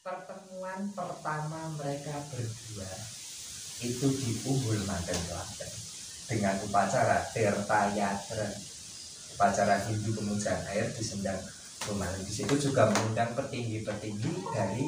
Pertemuan pertama mereka berdua itu di Umbul Manten, Klaten, dengan upacara Tirtayatra, upacara Hindu pemujaan air di Sendang Lumanen. Di situ juga mengundang petinggi-petinggi dari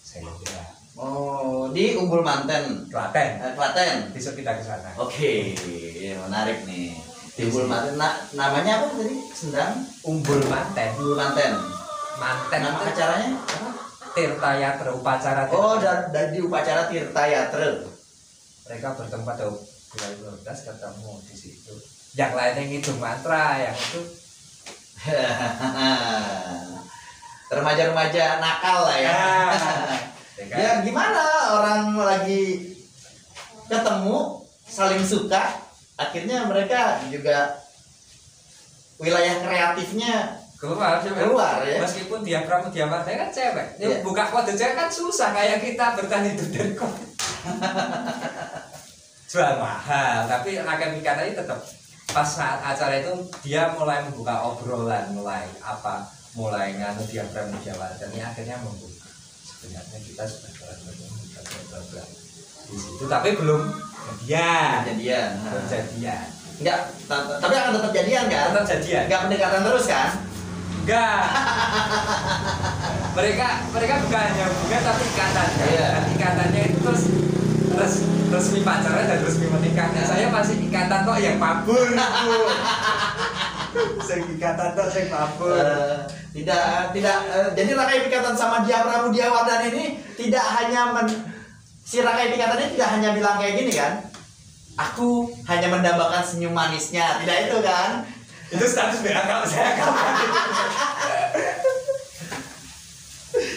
Selebgram. Oh, di Umbul Manten, Klaten. Klaten. Besok kita ke sana. Oke, menarik nih. Di Umbul Manten, namanya apa tadi? Sendang Umbul Manten. Umbul Manten. Manten Nama itu acaranya apa? Tirtayatra, upacara Oh, Tirtayatra. dari upacara Tirtayatra. Mereka bertemu pada bulan 12 ketemu di situ. Yang lainnya ngidung mantra, yang itu Remaja-remaja nakal lah ya. Ya gimana orang lagi ketemu saling suka, akhirnya mereka juga wilayah kreatifnya keluar ya. Meskipun dia pramudia marga kan cewek. Yeah. Buka kode cewek kan susah kayak kita bertahan hidup dari kode. Jual mahal, tapi akademikanya tetap pas saat acara itu dia mulai membuka obrolan, mulai nganu dia pramudia marga. Ini akhirnya membuka. Sebenarnya kita sudah bertemu di situ, tapi belum jadian. Enggak, tapi akan tetap jadian kan? Tetap jadian. Enggak pendekatan terus kan? Enggak. mereka bukan hanya hubungan tapi ikatannya. Iya. Dan ikatannya itu terus resmi pacaran dan resmi menikahnya. Saya masih ikatan kok yang mabur. Sing ikatan kok sing mabur. Jadi Rakai Pikatan sama dia Pramudia Wardhana ini tidak hanya si Rakai Pikatannya tidak hanya bilang kayak gini kan? Aku hanya mendambakan senyum manisnya, tidak itu kan? Itu status BAK saya kapan?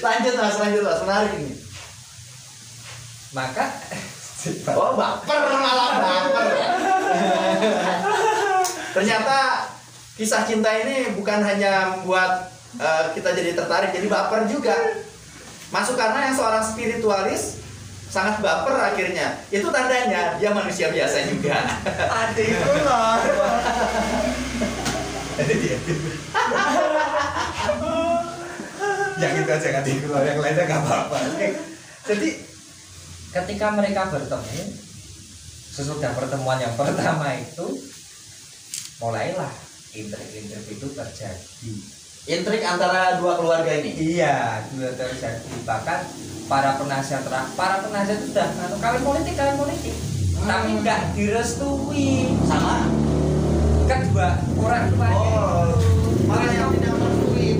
Lanjut mas, menarik ini. Maka Oh baper, malah baper. Ternyata kisah cinta ini bukan hanya membuat kita jadi tertarik, jadi baper juga. Masuk karena yang seorang spiritualis sangat baper akhirnya. Itu tandanya dia manusia biasa juga. adikku loh. Ada dia. Yang itu aja adikku loh, yang lainnya nggak apa-apa. Jadi ketika mereka bertemu, sesudah pertemuan yang pertama itu mulailah intrik-intrik itu terjadi. Intrik antara dua keluarga ini. Iya, sudah terjadi. Bahkan para penasihat itu sudah kawin politik. Tapi nggak direstui Sama kedua orang tuanya. malah yang tidak merestui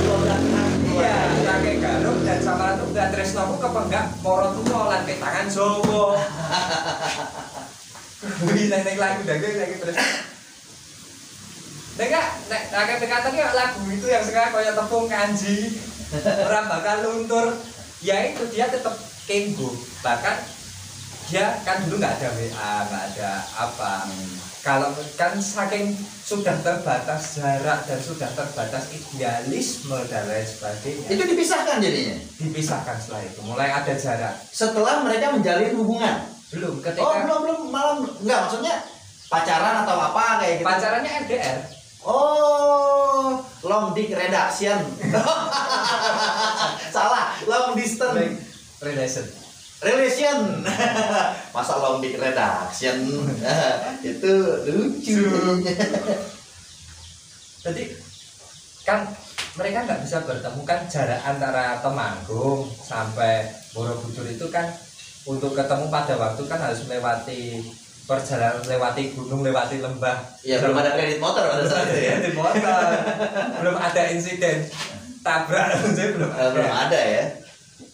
dua belah pihak. Iya, Rakai Garuk dan sama itu nggak tresnoku kepenggak moro tuwa lan tangan Jawa. Wih, nek lagu dagang lagi terus. Nek Rakai Pikatan ki lagu itu yang sekarang kayak tepung kanji. Orang bakal luntur. Ya itu dia tetap kenggu. Bahkan dia kan dulu nggak ada WA, nggak ada apa. Kalau kan saking sudah terbatas jarak dan sudah terbatas idealisme dan lain sebagainya. Itu dipisahkan jadinya. Dipisahkan setelah itu, mulai ada jarak. Setelah mereka menjalin hubungan. Belum ketika belum malam enggak maksudnya pacaran atau apa kayak gitu. pacarannya LDR. Oh, long dick reduction. Salah, long distance relation. Masa long dick reduction. Itu lucu. Jadi kan mereka nggak bisa bertemu kan, jarak antara Temanggung sampai Borobudur itu kan untuk ketemu pada waktu kan harus melewati perjalanan, lewati gunung, lewati lembah. Ya belum ada kredit motor pada saat itu ya. Kredit motor. Belum ada insiden tabrak, belum ada ya.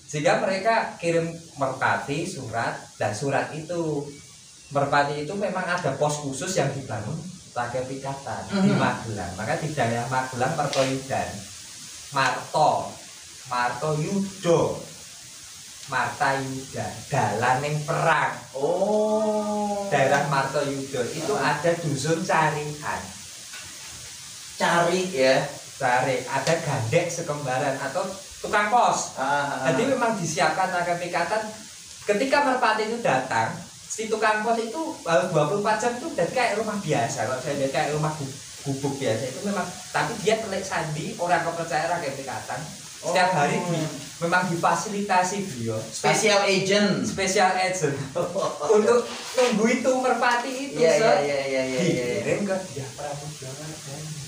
Sehingga mereka kirim merpati surat, dan surat itu merpati itu memang ada pos khusus yang dibangun Rakyat Pikatan di Magelang. Maka di daerah Magelang Pertoidan Marto Yudo Marta Yuda dalaning perang. Oh, Daerah Marto Yudo itu ada dusun Carihan. Cari ya. Cari ada gandek sekembaran atau tukang pos. Jadi memang disiapkan Rakyat Pikatan ketika merpati itu datang. Si tukang pos itu 24 jam itu jadi kayak rumah biasa. Kalau saya lihat kayak rumah gubuk biasa itu memang, tapi dia telik sandi orang kepercayaan Rakyat Pikatan. Setiap hari memang difasilitasi beliau Special agent untuk nunggu itu merpati itu dikirim ke dia Prabu Djawardhani.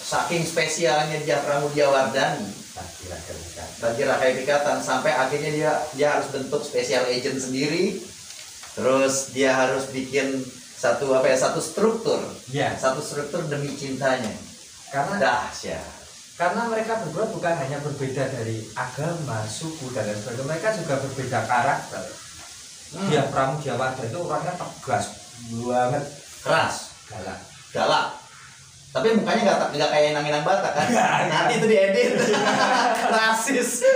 Saking spesialnya dia Prabu Djawardhani bagi Rakyat Pikatan sampai akhirnya dia harus bentuk special agent sendiri. Terus dia harus bikin satu struktur demi cintanya. Karena dahsyat. Karena mereka berdua bukan hanya berbeda dari agama, suku dan lain sebagainya, mereka juga berbeda karakter. Dia Prabu Djawardhani itu orangnya tegas banget, keras, galak. Tapi mukanya nggak kayak Inang Batak kan? Nanti itu diedit. Rasis.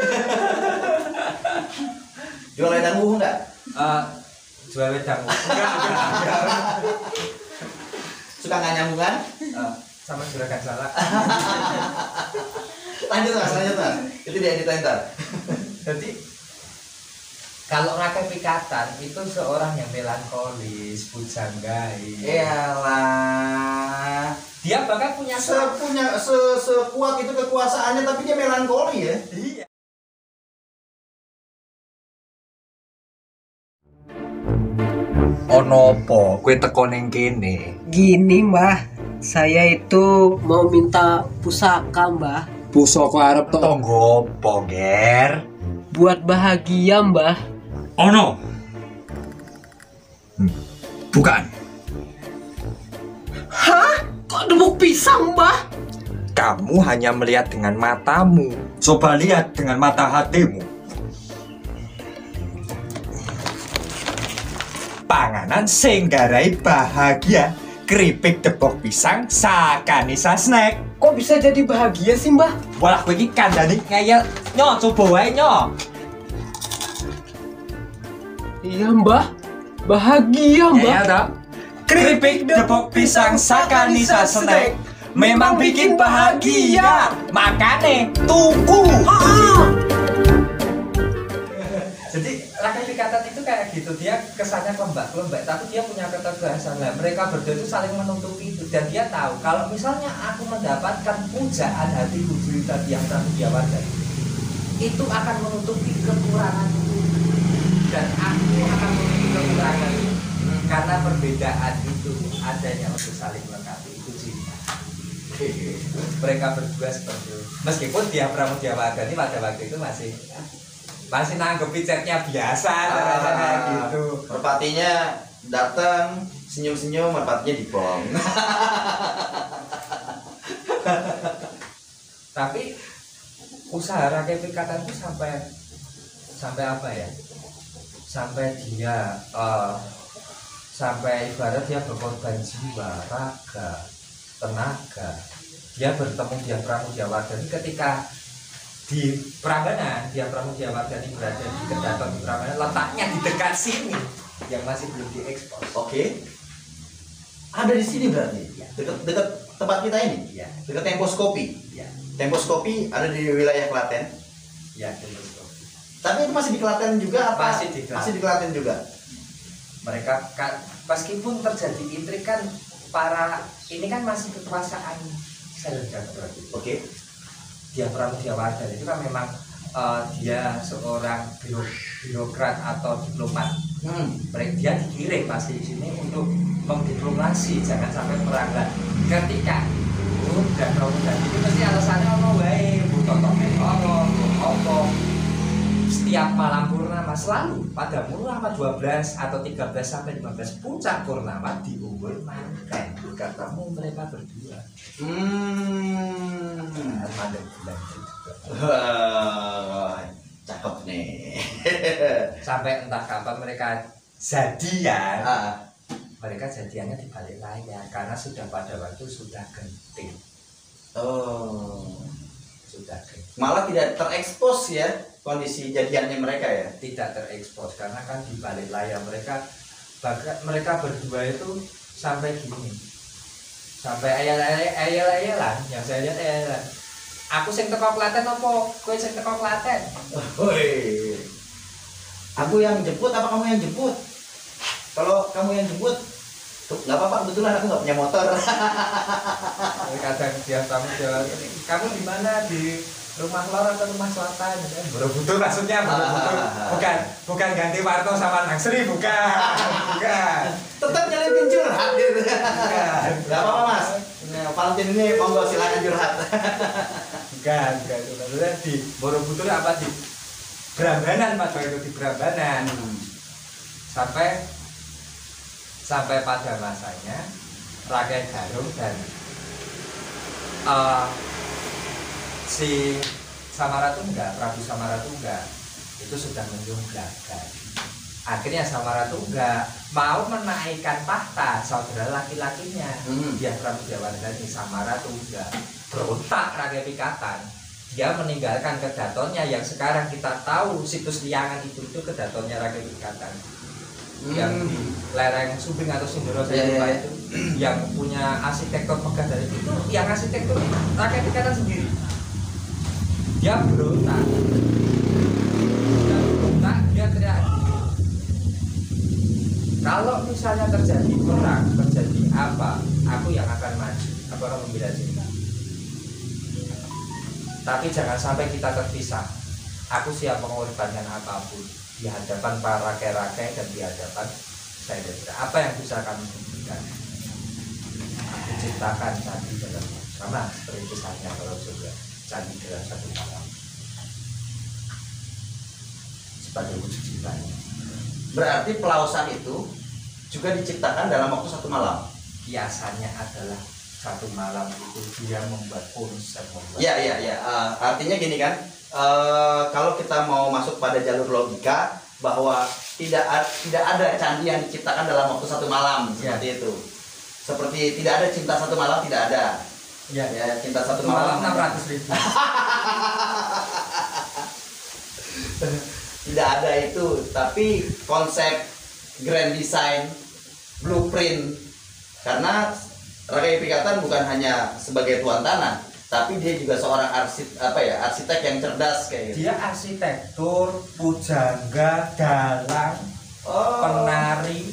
Jual wedang uwu nggak? Jual wedang uwu enggak. Suka nggak nyambung kan? Sama gerakan salah. lanjut mas. Itu diedit ntar. Jadi kalau Rakyat Pikatan itu seorang yang melankolis, pujanggai. Iyalah. Dia bahkan punya sekuat itu kekuasaannya, tapi dia melankoli ya. Iya. Ono apa kowe teko ning kene? Gini Mbah, saya itu mau minta pusaka Mbah. Pusaka arep tonggo apa, Ger? Buat bahagia Mbah. Ono. Bukan. Hah? Kok demuk pisang Mbah? Kamu hanya melihat dengan matamu. Coba lihat dengan mata hatimu. Panganan sing garai bahagia. Keripik depok pisang sakanisa snack. Kok bisa jadi bahagia sih Mbah? Walah kowe iki kandhane ngeyel. Nyo coba wae nyo. Iya Mbah. Bahagia Mbah. Ngeyel ta? Keripik depok pisang sakanisa snack memang bikin bahagia. Makane tuku. Jadi Rakyat Pikatan itu kayak gitu, dia kesannya lembek, tapi dia punya ketegasan. Nah, mereka berdua itu saling menutupi itu, dan dia tahu kalau misalnya aku mendapatkan pujaan hati gurita yang Prabu Djawardhani, itu akan menutupi kekuranganku, dan aku akan menutupi kekuranganku. Karena perbedaan itu adanya untuk saling melengkapi, itu cinta. Mereka berdua seperti itu. Meskipun dia Prabu Djawardhani pada waktu itu masih nanggepi chatnya biasa, gitu. Merpatinya datang senyum-senyum, merpatinya dibom. Tapi usaha Rakyat Pikatan itu sampai apa ya? Sampai dia sampai ibarat dia berkorban jiwa, raga, tenaga. Dia bertemu dia Prabu Djawardhani ketika di Prambanan, dia Prabu Djawardhani berada di Kedaton di Prambanan, letaknya di dekat sini yang masih belum diekspor. Oke. Ada di sini berarti? Ya. Dekat tempat kita ini? Ya. Dekat Tempos Kopi? Ya. Tempos Kopi ada di wilayah Klaten? Ya, Tempos Kopi. Tapi itu masih di Klaten juga apa? Masih di Klaten juga. Mereka meskipun terjadi intrik kan, ini kan masih kekuasaan Selendang berarti. Oke. Dia Prabu Djawardhani itu kan memang dia seorang birokrat atau diplomat. Dia dikirim pasti di sini untuk mengdiplomasi, jangan sampai perang. Ketika dan Prabu Djawardhani itu pasti alasannya ono wae, butotoke ono. Setiap malam purnama selalu pada purnama 12 atau 13 sampai 15 puncak purnama diunggulkan ketemu mereka berdua. Ada bulan juga. Cakep nih. Sampai entah kapan mereka jadian. mereka jadiannya di balik layar karena sudah pada waktu sudah genting. Oh, Sudah genting. malah tidak terekspos ya kondisi jadiannya mereka ya. Tidak terekspos karena kan di balik layar mereka mereka berdua itu sampai gini, sampai ayel-ayelan yang saya lihat ayelan. Aku sing teko Klaten apa kowe sing teko Klaten? Woi, aku yang jemput apa kamu yang jemput? Kalau kamu yang jemput, tuh nggak apa-apa, kebetulan aku nggak punya motor. Kadang dia tamu jalan, kamu di mana, di rumah lor atau rumah selatan? Borobudur maksudnya, Borobudur. Bukan ganti Warto sama Nang Sri, bukan. Tetap nyelipin curhat gitu. Bukan. Nggak apa-apa mas. Nah, Valentine ini monggo silakan curhat. Bukan itu. Maksudnya di Borobudur apa di Brambanan, Mas, itu di Brambanan. Sampai pada masanya Rakai Garung dan si Samaratungga, Prabu Samaratungga itu sudah menjunjung gagal. Akhirnya Samaratungga mau menaikkan tahta saudara laki-lakinya, dia Prabu Jawardhani. Samaratungga berontak Rakai Pikatan. Dia meninggalkan kedatonnya yang sekarang kita tahu situs Liangan itu kedatonnya Rakai Pikatan. Yang di lereng Subing atau Sindoro saya lupa itu, yang punya arsitektur megah dari itu, yang arsitektur Rakai Pikatan sendiri. Dia berontak, dia teriak, kalau misalnya terjadi perang, terjadi apa, aku yang akan maju, aku akan membela cinta. Tapi jangan sampai kita terpisah. Aku siap mengorbankan apapun di hadapan para rakai-rakai dan di hadapan saya. Apa yang bisa kami berikan? Aku ciptakan candi dalam sama seperti kisahnya kalau juga candi dalam satu malam sebagai wujud cintanya. Berarti Pelausan itu juga diciptakan dalam waktu satu malam. Biasanya adalah satu malam itu dia membuat konsep. Ya. Artinya gini kan, kalau kita mau masuk pada jalur logika bahwa tidak ada candi yang diciptakan dalam waktu satu malam seperti itu. Seperti tidak ada cinta satu malam, tidak ada. Ya, cinta satu malam 600.000. Tidak ada itu, tapi konsep grand design, blueprint, karena Rakai Pikatan bukan hanya sebagai tuan tanah, tapi dia juga seorang arsitek yang cerdas kayak gitu. Dia arsitektur, pujangga, dalang, penari.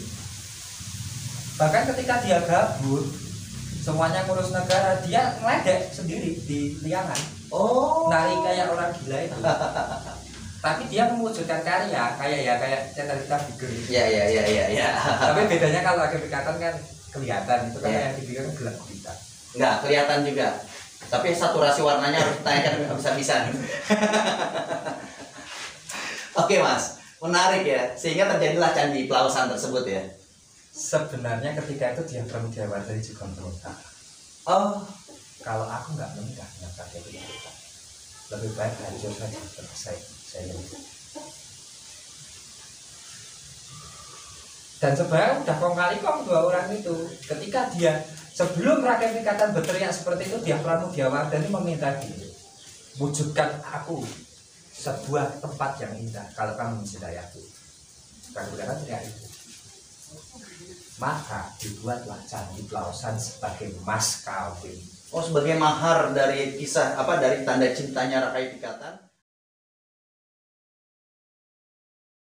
Bahkan ketika dia gabut, semuanya ngurus negara, dia ngeledek sendiri di Liangan. Nari kayak orang gila itu. Tapi dia mewujudkan karya kayak channel kita bikin. Iya. Tapi bedanya kalau Rakai Pikatan kan kelihatan, itu kan yang dibikin gelap kita. Enggak kelihatan juga. Tapi saturasi warnanya harus ditanyakan nggak bisa-bisa. Oke mas, menarik ya. Sehingga terjadilah candi Pelausan tersebut ya. Sebenarnya ketika itu dia Prabu Jawardhani juga berontak. Kalau aku nggak menikah dengan Rakai Pikatan, lebih baik hancur saja selesai. Dan sebenarnya udah kong kali dua orang itu. Ketika dia sebelum Rakai Pikatan berteriak seperti itu, dia Prabu Jawardhani meminta gini, wujudkan aku sebuah tempat yang indah kalau kamu mencintai aku. Prabu Pikatan teriak itu. Maka dibuatlah candi Pelausan sebagai mas kawin. Sebagai mahar dari kisah dari tanda cintanya Rakai Pikatan.